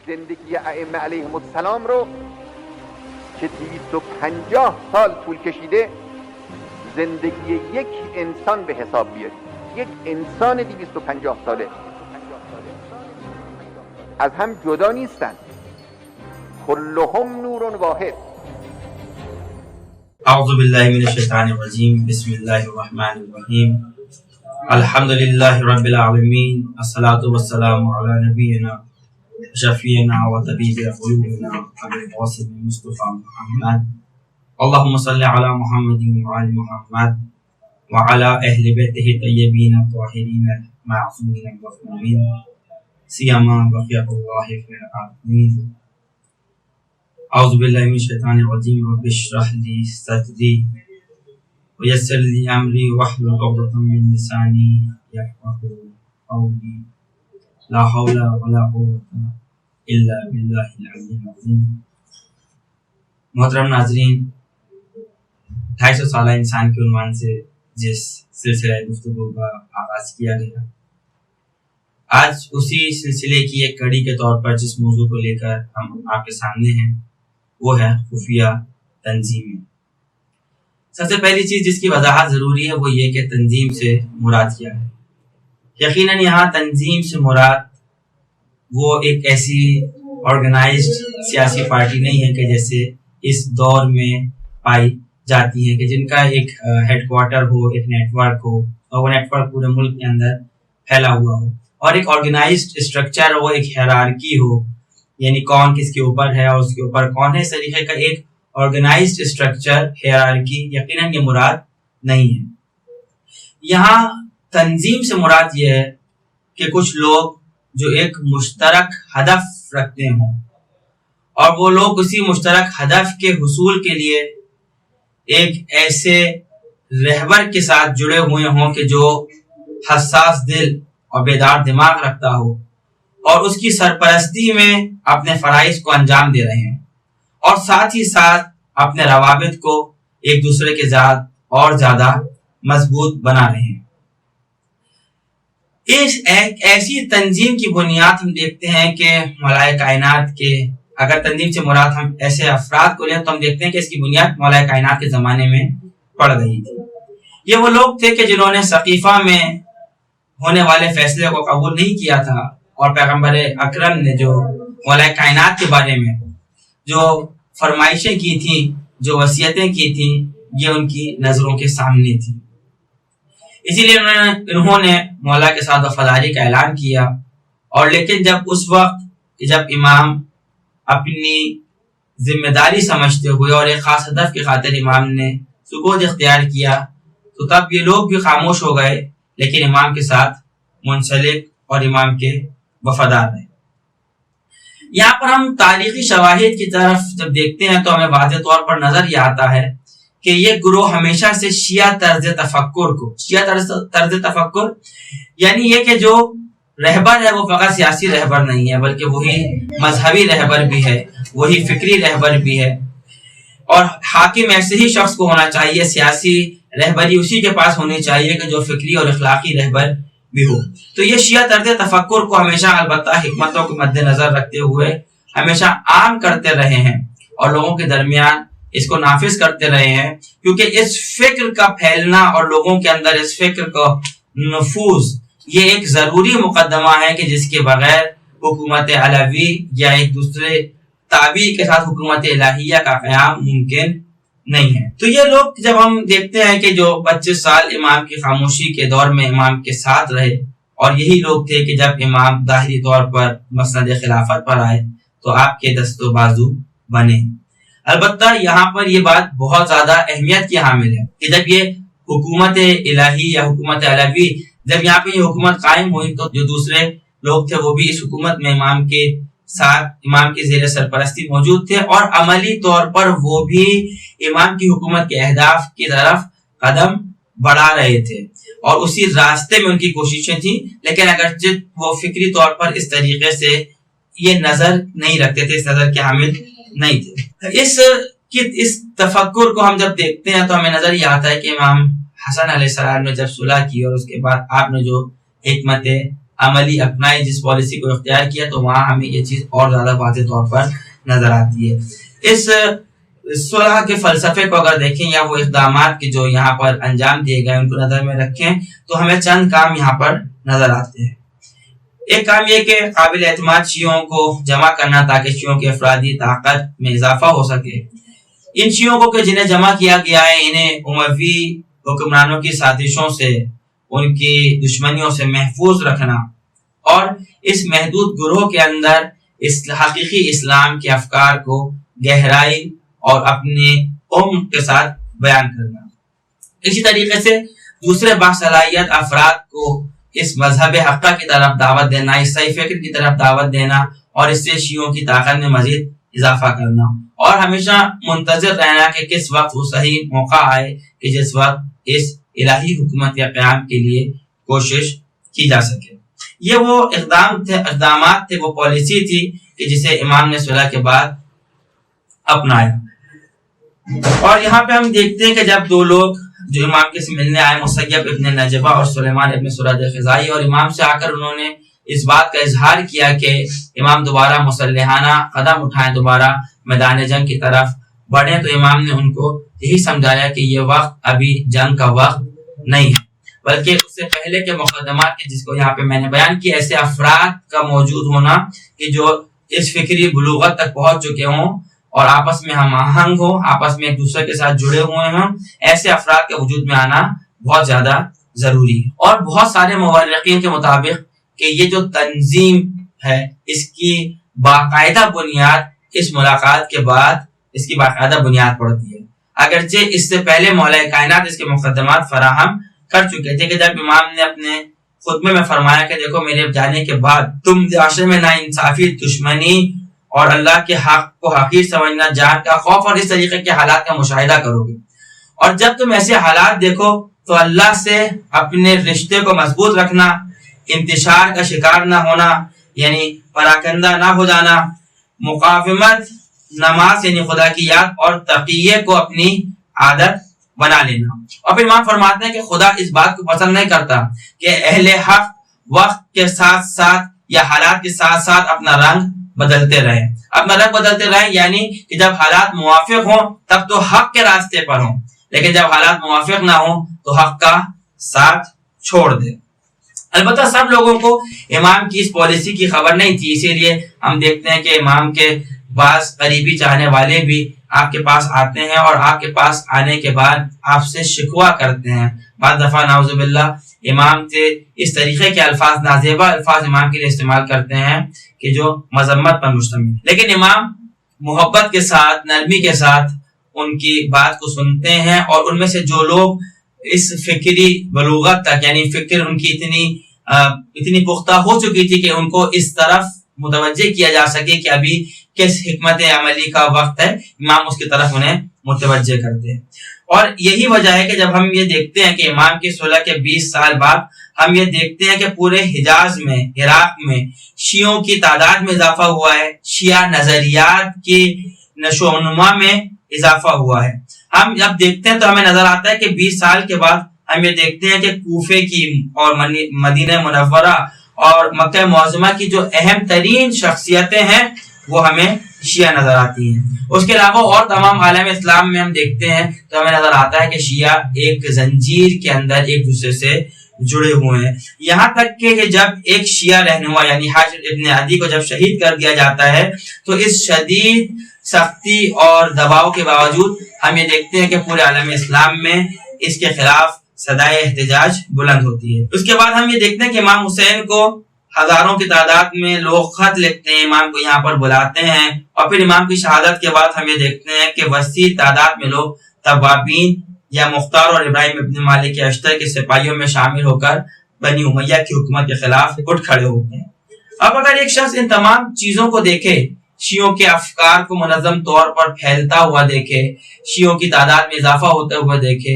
زندگی ائمه علیهم السلام رو که 250 سال طول کشیده زندگی یک انسان به حساب بیارید. یک انسان 250 ساله از هم جدا نیستن، كلهم نور واحد. اعوذ باللہ من الشیطان الرجیم، بسم اللہ الرحمن الرحیم، الحمد للہ رب العالمین، الصلاة والسلام علی نبینا شفیعنا و طبیب قلوبنا ابو القاسم مصطفی محمد، اللہم صلی علی محمد و علی محمد و علی اہل بیتہ طیبین الطاہرین المعصومین المظلومین سیما بقیۃ اللہ فی الارضین۔ اعوذ باللہ من الشیطان الرجیم، رب اشرح لی صدری ویسر لی امری واحلل عقدۃ من لسانی یفقهوا قولی، لا حول ولا قوة الا باللہ العلی العظیم۔ محترم ناظرین، 250 سالہ انسان کے عنوان سے جس سلسلہ گفتگو کا آغاز کیا گیا، آج اسی سلسلے کی ایک کڑی کے طور پر جس موضوع کو لے کر ہم آپ کے سامنے ہیں وہ ہے خفیہ تنظیمیں۔ سب سے پہلی چیز جس کی وضاحت ضروری ہے وہ یہ کہ تنظیم سے مراد کیا ہے۔ یقیناً یہاں تنظیم سے مراد وہ ایک ایسی آرگنائزڈ سیاسی پارٹی نہیں ہے کہ جیسے اس دور میں پائی جاتی ہے کہ جن کا ایک ہیڈ کوارٹر ہو، ایک نیٹ ورک ہو اور وہ نیٹ ورک پورے ملک کے اندر پھیلا ہوا ہو، اور ایک آرگنائزڈ اسٹرکچر ہو، ایک ہیرارکی ہو، یعنی کون کس کے اوپر ہے اور اس کے اوپر کون ہے، اس طریقے کا ایک آرگنائزڈ اسٹرکچر، ہیرارکی یقیناً یہ مراد نہیں ہے۔ یہاں تنظیم سے مراد یہ ہے کہ کچھ لوگ جو ایک مشترک ہدف رکھتے ہوں اور وہ لوگ اسی مشترک ہدف کے حصول کے لیے ایک ایسے رہبر کے ساتھ جڑے ہوئے ہوں کہ جو حساس دل اور بیدار دماغ رکھتا ہو اور اس کی سرپرستی میں اپنے فرائض کو انجام دے رہے ہیں، اور ساتھ ہی ساتھ اپنے روابط کو ایک دوسرے کے ساتھ اور زیادہ مضبوط بنا رہے ہیں۔ ایک ایسی تنظیم کی بنیاد ہم دیکھتے ہیں کہ مولائے کائنات کے، اگر تنظیم سے مراد ہم ایسے افراد کو لیں تو ہم دیکھتے ہیں کہ اس کی بنیاد مولائے کائنات کے زمانے میں پڑ گئی تھی۔ یہ وہ لوگ تھے کہ جنہوں نے سقیفہ میں ہونے والے فیصلے کو قبول نہیں کیا تھا، اور پیغمبر اکرم نے جو مولائے کائنات کے بارے میں جو فرمائشیں کی تھیں، جو وصیتیں کی تھیں، یہ ان کی نظروں کے سامنے تھی۔ اسی لیے انہوں نے مولا کے ساتھ وفاداری کا اعلان کیا، اور لیکن جب اس وقت جب امام اپنی ذمہ داری سمجھتے ہوئے اور ایک خاص ہدف کی خاطر امام نے سکوت اختیار کیا تو تب یہ لوگ بھی خاموش ہو گئے، لیکن امام کے ساتھ منسلک اور امام کے وفادار رہے۔ یہاں پر ہم تاریخی شواہد کی طرف جب دیکھتے ہیں تو ہمیں واضح طور پر نظر یہ آتا ہے کہ یہ گروہ ہمیشہ سے شیعہ طرز تفکر یعنی یہ کہ جو رہبر ہے وہ فقط سیاسی رہبر نہیں ہے بلکہ وہی مذہبی رہبر بھی ہے، وہی فکری رہبر بھی ہے، اور حاکم ایسے ہی شخص کو ہونا چاہیے، سیاسی رہبری اسی کے پاس ہونی چاہیے کہ جو فکری اور اخلاقی رہبر بھی ہو۔ تو یہ شیعہ طرز تفکر کو ہمیشہ البتہ حکمتوں کو مد نظر رکھتے ہوئے ہمیشہ عام کرتے رہے ہیں اور لوگوں کے درمیان اس کو نافذ کرتے رہے ہیں، کیونکہ اس فکر کا پھیلنا اور لوگوں کے اندر اس فکر کا نفوذ یہ ایک ضروری مقدمہ ہے کہ جس کے بغیر حکومت علوی یا ایک دوسرے تابعی کے ساتھ حکومت الہیہ کا قیام ممکن نہیں ہے۔ تو یہ لوگ جب ہم دیکھتے ہیں کہ جو 25 سال امام کی خاموشی کے دور میں امام کے ساتھ رہے، اور یہی لوگ تھے کہ جب امام ظاہری طور پر مسند خلافت پر آئے تو آپ کے دست و بازو بنے۔ البتہ یہاں پر یہ بات بہت زیادہ اہمیت کی حامل ہے کہ جب یہ حکومت الہی یا حکومت علوی جب یہاں پہ یہ حکومت قائم ہوئی تو جو دوسرے لوگ تھے وہ بھی اس حکومت میں امام کے ساتھ امام کی زیر سرپرستی موجود تھے، اور عملی طور پر وہ بھی امام کی حکومت کے اہداف کی طرف قدم بڑھا رہے تھے اور اسی راستے میں ان کی کوششیں تھیں، لیکن اگرچہ وہ فکری طور پر اس طریقے سے یہ نظر نہیں رکھتے تھے، اس نظر کے حامل نہیں تھے۔ اس تفکر کو ہم جب دیکھتے ہیں تو ہمیں نظر یہ آتا ہے کہ امام حسن علیہ السلام نے جب صلح کی اور اس کے بعد آپ نے جو حکمت عملی اپنائی، جس پالیسی کو اختیار کیا، تو وہاں ہمیں یہ چیز اور زیادہ واضح طور پر نظر آتی ہے۔ اس صلح کے فلسفے کو اگر دیکھیں یا وہ اقدامات کے جو یہاں پر انجام دیے گئے ان کو نظر میں رکھیں تو ہمیں چند کام یہاں پر نظر آتے ہیں۔ ایک کام یہ کہ قابل اعتماد شیعوں کو جمع کرنا تاکہ شیعوں کی افرادی طاقت میں اضافہ ہو سکے۔ ان شیعوں کو کہ جنہیں جمع کیا گیا ہے انہیں اموی حکمرانوں کی سازشوں سے، ان کی دشمنیوں سے محفوظ رکھنا اور اس محدود گروہ کے اندر اس حقیقی اسلام کے افکار کو گہرائی اور اپنے عمق کے ساتھ بیان کرنا۔ اسی طریقے سے دوسرے باصلاحیت افراد کو اس مذہب حقہ کی طرف دعوت دینا، اس صحیح فکر کی طرف دعوت دینا اور اس سے شیعوں کی طاقت میں مزید اضافہ کرنا، اور ہمیشہ منتظر رہنا کہ کس وقت وہ صحیح موقع آئے کہ جس وقت اس الہی حکومت کے قیام کے لیے کوشش کی جا سکے۔ یہ وہ اقدامات تھے، وہ پالیسی تھی کہ جسے امام نے صلح کے بعد اپنایا۔ اور یہاں پہ ہم دیکھتے ہیں کہ جب دو لوگ جو امام کے سے ملنے آئے، مسیب ابن نجبہ اور سلیمان ابن سراد خزائی، اور امام سے آ کر انہوں نے اس بات کا اظہار کیا کہ امام دوبارہ مسلحانہ قدم اٹھائیں، دوبارہ میدان جنگ کی طرف بڑھیں، تو امام نے ان کو یہی سمجھایا کہ یہ وقت ابھی جنگ کا وقت نہیں ہے، بلکہ اس سے پہلے کے مقدمات کے جس کو یہاں پہ میں نے بیان کیا، ایسے افراد کا موجود ہونا کہ جو اس فکری بلوغت تک پہنچ چکے ہوں اور آپس میں ہم آہنگ ہوں، آپس میں ایک دوسرے کے ساتھ جڑے ہوئے ہوں، ایسے افراد کے وجود میں آنا بہت زیادہ ضروری ہے۔ اور بہت سارے مورخین کے مطابق کہ یہ جو تنظیم ہے اس کی باقاعدہ بنیاد اس ملاقات کے بعد اس کی باقاعدہ بنیاد پڑتی ہے، اگرچہ اس سے پہلے مولا کائنات اس کے مقدمات فراہم کر چکے تھے کہ جب امام نے اپنے خطبے میں فرمایا کہ دیکھو میرے جانے کے بعد تم معاشرے میں ناانصافی، دشمنی اور اللہ کے حق کو حقیر سمجھنا، جان کا خوف اور اس طریقے کے حالات کا مشاہدہ کرو گے، اور جب تم ایسے حالات دیکھو تو اللہ سے اپنے رشتے کو مضبوط رکھنا، انتشار کا شکار نہ ہونا یعنی پراکندہ نہ ہو جانا، مقاومت، نماز یعنی خدا کی یاد اور تقیہ کو اپنی عادت بنا لینا۔ اور پھر امام فرماتے ہیں کہ خدا اس بات کو پسند نہیں کرتا کہ اہل حق وقت کے ساتھ ساتھ یا حالات کے ساتھ ساتھ اپنا رنگ بدلتے رہیں، اپنا رنگ بدلتے رہیں، یعنی کہ جب حالات موافق ہوں تب تو حق کے راستے پر ہوں، لیکن جب حالات موافق نہ ہوں تو حق کا ساتھ چھوڑ دے۔ البتہ سب لوگوں کو امام کی اس پالیسی کی خبر نہیں تھی، اسی لیے ہم دیکھتے ہیں کہ امام کے بعض قریبی چاہنے والے بھی آپ کے پاس آتے ہیں اور آپ کے پاس آنے کے بعد آپ سے شکوہ کرتے ہیں۔ بعض دفعہ نعوذ باللہ امام سے اس طریقے کے الفاظ، نازیبہ الفاظ امام کے لیے استعمال کرتے ہیں کہ جو مذمت پر مشتمل، لیکن امام محبت کے ساتھ، نرمی کے ساتھ ان کی بات کو سنتے ہیں، اور ان میں سے جو لوگ اس فکری بلوغت تک یعنی فکر ان کی اتنی پختہ ہو چکی تھی کہ ان کو اس طرف متوجہ کیا جا سکے کہ ابھی کس حکمت عملی کا وقت ہے، امام اس کی طرف انہیں متوجہ کرتے ہیں۔ اور یہی وجہ ہے کہ جب ہم یہ دیکھتے ہیں کہ امام کی صلح کے 20 سال بعد ہم یہ دیکھتے ہیں کہ پورے حجاز میں، عراق میں شیعوں کی تعداد میں اضافہ ہوا ہے، شیعہ نظریات کی نشو و نما میں اضافہ ہوا ہے۔ ہم جب دیکھتے ہیں تو ہمیں نظر آتا ہے کہ 20 سال کے بعد ہم یہ دیکھتے ہیں کہ کوفے کی اور مدینہ منورہ اور مکہ معظمہ کی جو اہم ترین شخصیتیں ہیں وہ ہمیں شیعہ نظر آتی ہیں۔ اس کے علاوہ اور تمام عالم اسلام میں ہم دیکھتے ہیں تو ہمیں نظر آتا ہے کہ شیعہ ایک زنجیر کے اندر ایک دوسرے سے جڑے ہوئے ہیں، یہاں تک کہ جب ایک شیعہ رہنما یعنی حاجر ابن عدی کو جب شہید کر دیا جاتا ہے تو اس شدید سختی اور دباؤ کے باوجود ہم یہ دیکھتے ہیں کہ پورے عالم اسلام میں اس کے خلاف صدائے احتجاج بلند ہوتی ہے۔ اس کے بعد ہم یہ دیکھتے ہیں کہ امام حسین کو ہزاروں کی تعداد میں لوگ خط لکھتے ہیں، امام کو یہاں پر بلاتے ہیں، اور پھر امام کی شہادت کے بعد ہم یہ دیکھتے ہیں کہ وسیع تعداد میں لوگ توابین یا مختار اور ابراہیم ابن مالک اشتر کے سپاہیوں میں شامل ہو کر بنی امیہ کی حکومت کے خلاف اٹھ کھڑے ہوتے ہیں۔ اب اگر ایک شخص ان تمام چیزوں کو دیکھے، شیعوں کے افکار کو منظم طور پر پھیلتا ہوا دیکھے، شیعوں کی تعداد میں اضافہ ہوتا ہوا دیکھے،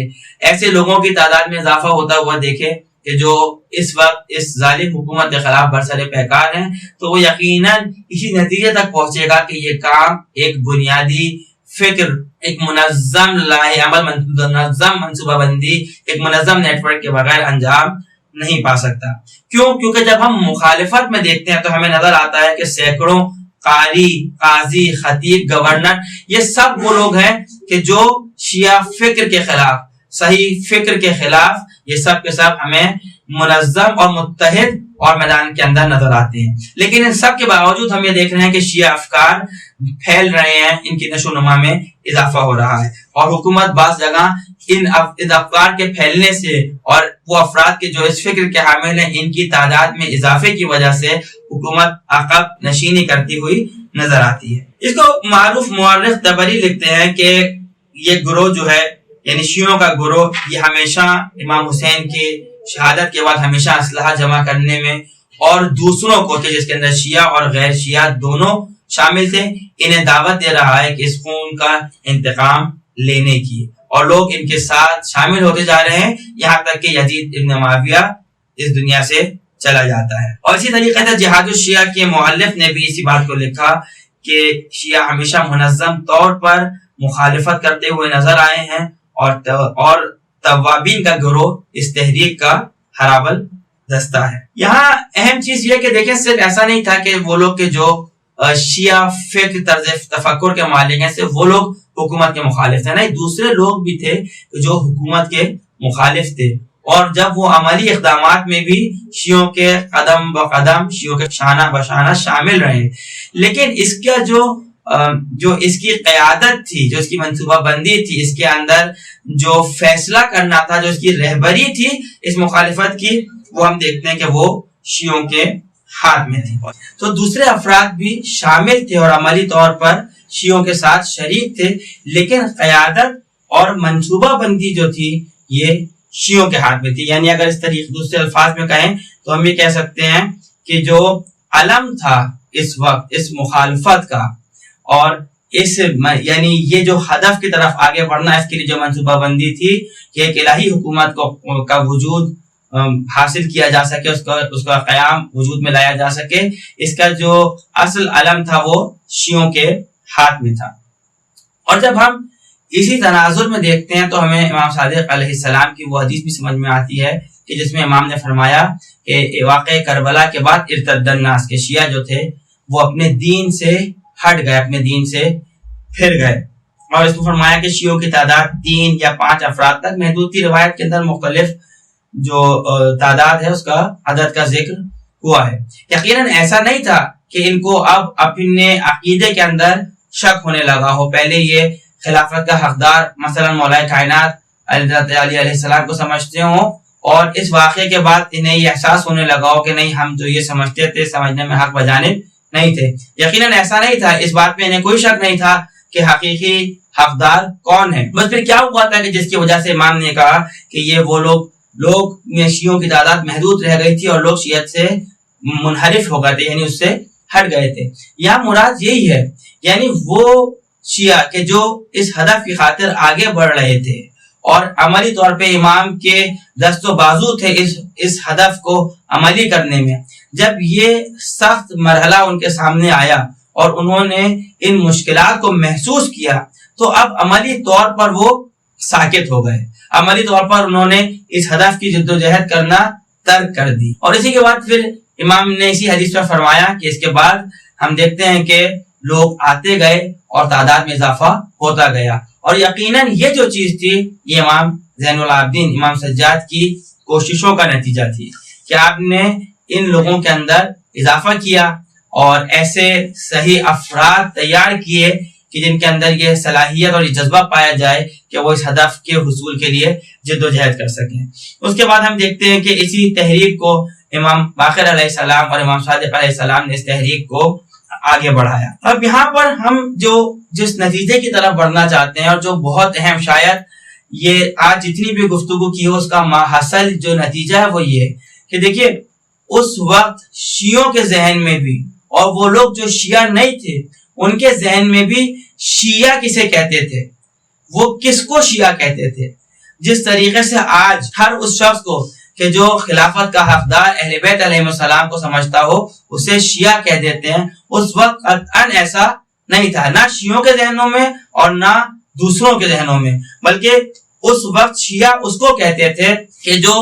ایسے لوگوں کی تعداد میں اضافہ ہوتا ہوا دیکھے کہ جو اس وقت اس ظالم حکومت کے خلاف برسر پیکار ہیں، تو وہ یقیناً اسی نتیجے تک پہنچے گا کہ یہ کام ایک بنیادی فکر، ایک منظم لاہ عمل، منظم منصوبہ بندی، ایک منظم نیٹ ورک کے بغیر انجام نہیں پا سکتا. کیوں؟ کیونکہ جب ہم مخالفت میں دیکھتے ہیں تو ہمیں نظر آتا ہے کہ سینکڑوں قاری، قاضی، خطیب، گورنر، یہ سب وہ لوگ ہیں کہ جو شیعہ فکر کے خلاف، صحیح فکر کے خلاف، یہ سب کے سب ہمیں منظم اور متحد اور میدان کے اندر نظر آتے ہیں. لیکن ان سب کے باوجود ہم یہ دیکھ رہے ہیں کہ شیعہ افکار پھیل رہے ہیں، ان کی نشو و نما میں اضافہ ہو رہا ہے، اور حکومت بعض جگہ ان افکار کے پھیلنے سے اور وہ افراد کے جو اس فکر کے حامل ہیں ان کی تعداد میں اضافے کی وجہ سے حکومت عقب نشینی کرتی ہوئی نظر آتی ہے. اس کو معروف مورخ طبری لکھتے ہیں کہ یہ گروہ جو ہے، یعنی شیعوں کا گروہ، یہ ہمیشہ امام حسین کی شہادت کے بعد ہمیشہ اسلحہ جمع کرنے میں اور دوسروں کو، کہ جس کے اندر شیعہ اور غیر شیعہ دونوں شامل تھے، انہیں دعوت دے رہا ہے کہ اس خون کا انتقام لینے کی، اور لوگ ان کے ساتھ شامل ہوتے جا رہے ہیں یہاں تک کہ یزید ابن معاویہ اس دنیا سے چلا جاتا ہے. اور اسی طریقے سے جہاد الشیعہ کے مؤلف نے بھی اسی بات کو لکھا کہ شیعہ ہمیشہ منظم طور پر مخالفت کرتے ہوئے نظر آئے ہیں، اور توابین کا گروہ اس تحریک کا ہراول دستہ ہے. یہاں اہم چیز یہ کہ دیکھیں، صرف ایسا نہیں تھا کہ وہ لوگ کے جو شیعہ فکر طرز تفکر کے مالک ہیں صرف وہ لوگ حکومت کے مخالف تھے، نہیں، دوسرے لوگ بھی تھے جو حکومت کے مخالف تھے، اور جب وہ عملی اقدامات میں بھی شیعوں کے قدم بقدم، شیعوں کے شانہ بشانہ شامل رہے. لیکن اس کا جو اس کی قیادت تھی، جو اس کی منصوبہ بندی تھی، اس کے اندر جو فیصلہ کرنا تھا، جو اس کی رہبری تھی اس مخالفت کی، وہ ہم دیکھتے ہیں کہ وہ شیعوں کے ہاتھ میں تھی. تو دوسرے افراد بھی شامل تھے اور عملی طور پر شیعوں کے ساتھ شریک تھے، لیکن قیادت اور منصوبہ بندی جو تھی یہ شیعوں کے ہاتھ میں تھی. یعنی اگر اس طریقے دوسرے الفاظ میں کہیں تو ہم یہ کہہ سکتے ہیں کہ جو علم تھا اس وقت اس مخالفت کا، اور یعنی یہ جو ہدف کی طرف آگے بڑھنا، اس کے لیے جو منصوبہ بندی تھی کہ ایک الہی حکومت کا وجود حاصل کیا جا سکے، اس کا قیام وجود میں لایا جا سکے، اس کا جو اصل علم تھا وہ شیعوں کے ہاتھ میں تھا. اور جب ہم اسی تناظر میں دیکھتے ہیں تو ہمیں امام صادق علیہ السلام کی وہ حدیث بھی سمجھ میں آتی ہے کہ جس میں امام نے فرمایا کہ واقع کربلا کے بعد ارتد الناس، کے شیعہ جو تھے وہ اپنے دین سے ہٹ گئے، اپنے دین سے پھر گئے. اور اس کو فرمایا کہ شیعوں کی تعداد 3 یا 5 افراد تک محدود تھی. روایت کے اندر مختلف جو تعداد ہے اس کا عدد کا ذکر ہوا ہے. یقیناً ایسا نہیں تھا کہ ان کو اب اپنے عقیدے کے اندر شک ہونے لگا ہو. پہلے یہ خلافت کا حقدار مثلا مولا کائنات علی علیہ السلام کو سمجھتے ہوں، اور اس واقعے کے بعد انہیں یہ احساس ہونے لگا ہو کہ نہیں، ہم جو یہ سمجھتے تھے سمجھنے میں حق بجانب نہیں تھے. یقیناً ایسا نہیں تھا، اس بات میں انہیں کوئی شک نہیں تھا کہ حقیقی حقدار کون ہے. بس پھر کیا ہوا تھا کہ جس کی وجہ سے امام نے کہا کہ یہ وہ لوگ میں شیعوں کی تعداد محدود رہ گئی تھی اور لوگ شیعت سے منحرف ہو گئے تھے، یعنی اس سے ہٹ گئے تھے. یہاں مراد یہی ہے، یعنی وہ شیعہ کہ جو اس ہدف کی خاطر آگے بڑھ رہے تھے اور عملی طور پہ امام کے دست و بازو تھے اس ہدف کو عملی کرنے میں، جب یہ سخت مرحلہ ان کے سامنے آیا اور انہوں نے ان مشکلات کو محسوس کیا تو اب عملی طور پر وہ ساکت ہو گئے. عملی طور پر انہوں نے اس ہدف کی جد و جہد کرنا ترک کر دی. اور اسی کے بعد پھر امام نے اسی حدیث میں فرمایا کہ اس کے بعد ہم دیکھتے ہیں کہ لوگ آتے گئے اور تعداد میں اضافہ ہوتا گیا. اور یقیناً یہ جو چیز تھی یہ امام زین العابدین امام سجاد کی کوششوں کا نتیجہ تھی کہ آپ نے ان لوگوں کے اندر اضافہ کیا اور ایسے صحیح افراد تیار کیے کہ جن کے اندر یہ صلاحیت اور یہ جذبہ پایا جائے کہ وہ اس ہدف کے حصول کے لیے جد و جہد کر سکیں. اس کے بعد ہم دیکھتے ہیں کہ اسی تحریک کو امام باقر علیہ السلام اور امام صادق علیہ السلام نے اس تحریک کو آگے بڑھایا. اب یہاں پر ہم جس نتیجے کی طرف بڑھنا چاہتے ہیں اور جو بہت اہم، شاید یہ آج جتنی بھی گفتگو کی ہو اس کا ماحصل جو نتیجہ ہے وہ یہ ہے کہ دیکھیے اس وقت شیعوں کے ذہن میں بھی اور وہ لوگ جو شیعہ نہیں تھے ان کے ذہن میں بھی شیعہ کسے کہتے تھے، وہ کس کو شیعہ کہتے تھے. جس طریقے سے آج ہر اس شخص کو کہ جو خلافت کا حقدار اہل بیت علیہ السلام کو سمجھتا ہو اسے شیعہ کہہ دیتے ہیں، اس وقت قطعاً ایسا نہیں تھا، نہ شیعوں کے ذہنوں میں اور نہ دوسروں کے ذہنوں میں، بلکہ اس وقت شیعہ اس کو کہتے تھے کہ جو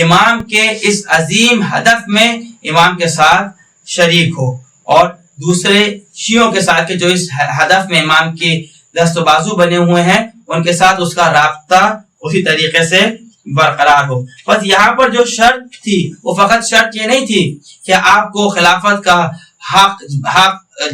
امام کے اس عظیم ہدف میں امام کے ساتھ شریک ہو، اور دوسرے شیعوں کے ساتھ کہ جو اس ہدف میں امام کے دست و بازو بنے ہوئے ہیں ان کے ساتھ اس کا رابطہ اسی طریقے سے برقرار ہو۔ بس یہاں پر جو شرط تھی وہ فقط شرط یہ نہیں تھی کہ آپ کو خلافت کا حق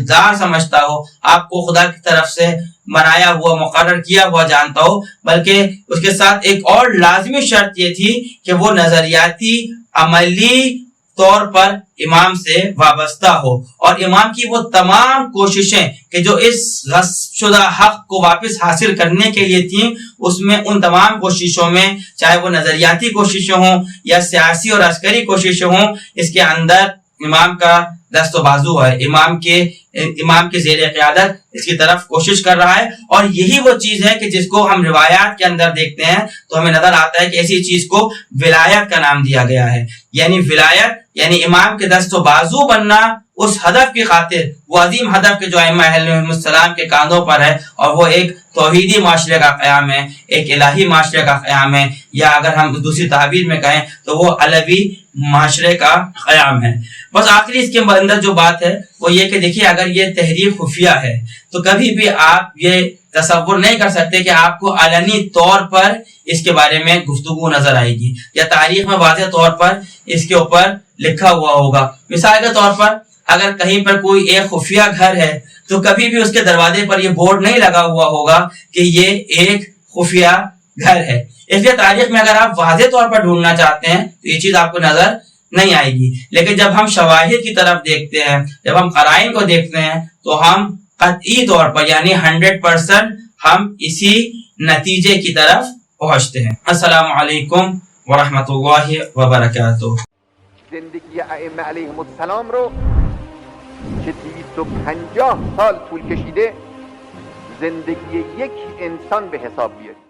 دار سمجھتا ہو، آپ کو خدا کی طرف سے بنایا ہوا مقرر کیا ہوا جانتا ہو، بلکہ اس کے ساتھ ایک اور لازمی شرط یہ تھی کہ وہ نظریاتی عملی طور پر امام سے وابستہ ہو، اور امام کی وہ تمام کوششیں کہ جو اس غصب شدہ حق کو واپس حاصل کرنے کے لیے تھیں، اس میں ان تمام کوششوں میں چاہے وہ نظریاتی کوششیں ہوں یا سیاسی اور عسکری کوششیں ہوں، اس کے اندر امام کا دست و بازو ہے، امام کے زیر قیادت اس کی طرف کوشش کر رہا ہے، اور یہی وہ چیز ہے کہ جس کو ہم روایات کے اندر دیکھتے ہیں تو ہمیں نظر آتا ہے کہ ایسی چیز کو ولایت کا نام دیا گیا ہے۔ یعنی ولایت یعنی امام کے دست و بازو بننا اس ہدف کی خاطر، وہ عظیم ہدف کے جو ائمہ اہل السلام کے کاندھوں پر ہے، اور وہ ایک توحیدی معاشرے کا قیام ہے، ایک الہی معاشرے کا قیام ہے، یا اگر ہم دوسری تعبیر میں کہیں تو وہ علوی معاشرے کا قیام ہے۔ بس آخری اس کے اندر جو بات ہے وہ یہ کہ دیکھیے، اگر یہ تحریک خفیہ ہے تو کبھی بھی آپ یہ تصور نہیں کر سکتے کہ آپ کو علنی طور پر اس کے بارے میں گفتگو نظر آئے گی یا تاریخ میں واضح طور پر اس کے اوپر لکھا ہوا ہوگا۔ مثال کے طور پر اگر کہیں پر کوئی ایک خفیہ گھر ہے تو کبھی بھی اس کے دروازے پر یہ بورڈ نہیں لگا ہوا ہوگا کہ یہ ایک خفیہ گھر ہے۔ اس لیے تاریخ میں اگر آپ واضح طور پر ڈھونڈنا چاہتے ہیں تو یہ چیز آپ کو نظر نہیں آئے گی، لیکن جب ہم شواہد کی طرف دیکھتے ہیں، جب ہم قرائن کو دیکھتے ہیں تو ہم قطعی طور پر یعنی 100% ہم اسی نتیجے کی طرف پہنچتے ہیں۔ السلام علیکم ورحمۃ اللہ وبرکاتہ۔ زندگی ائمه علیهم السلام رو که 250 سال طول کشیده زندگی یک انسان به حساب بیارید.